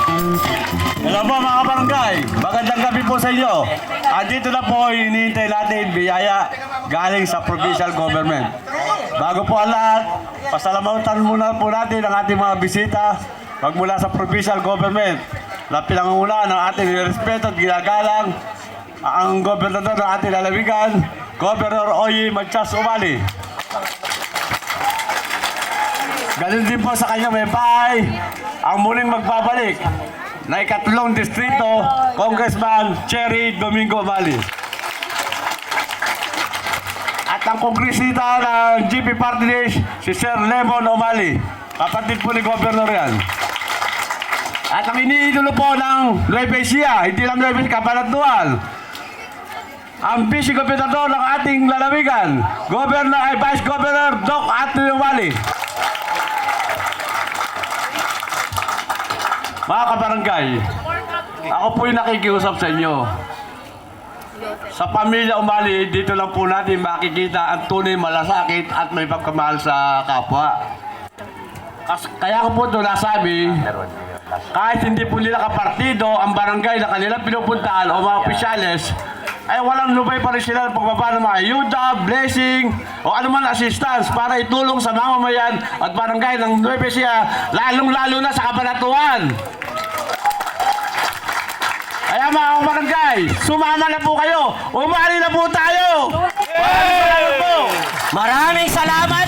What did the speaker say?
Hello po mga kabarangay, magandang gabi po sa inyo. Andito na po, hinihintay natin biyaya galing sa provincial government. Bago po ang lahat, pasalamatan muna po natin ang ating mga bisita magmula sa provincial government na pinangungunahan ng ating respeto at ginagalang ang gobernador ng ating lalawigan, Governor Oye Matias Umali. Ganun din po sa kanyang may bahay, ang muling magbabalik na ikatlong distrito, Congressman Cherry Domingo Umali. At ang kongresista ng GP Party List, si Sir Lemon Umali. Kapatid po ni Governor yan. At ang iniidolo po ng Nueva Ecija, hindi lang Nueva Ecija, Cabanatuan. Ang Vice Gobernador ng ating lalawigan, Vice Governor Doc Anthony Umali. Mga kabarangay, ako po yung nakikiusap sa inyo. Sa pamilya Umali, dito lang po natin makikita ang tunay malasakit at may pagkamahal sa kapwa. Kaya ko po ito nasabi, kahit hindi po nila kapartido ang barangay na kanilang pinupuntaan o mga opisyales, ay walang lubay pa rin sila ng pagbaba ng mga ayuda, blessing, o anuman assistance para itulong sa mamamayan at barangay ng Nueva Ecija, lalong-lalo na sa Cabanatuan. Kaya mga barangay, sumama na po kayo, umali na po tayo! Maraming salamat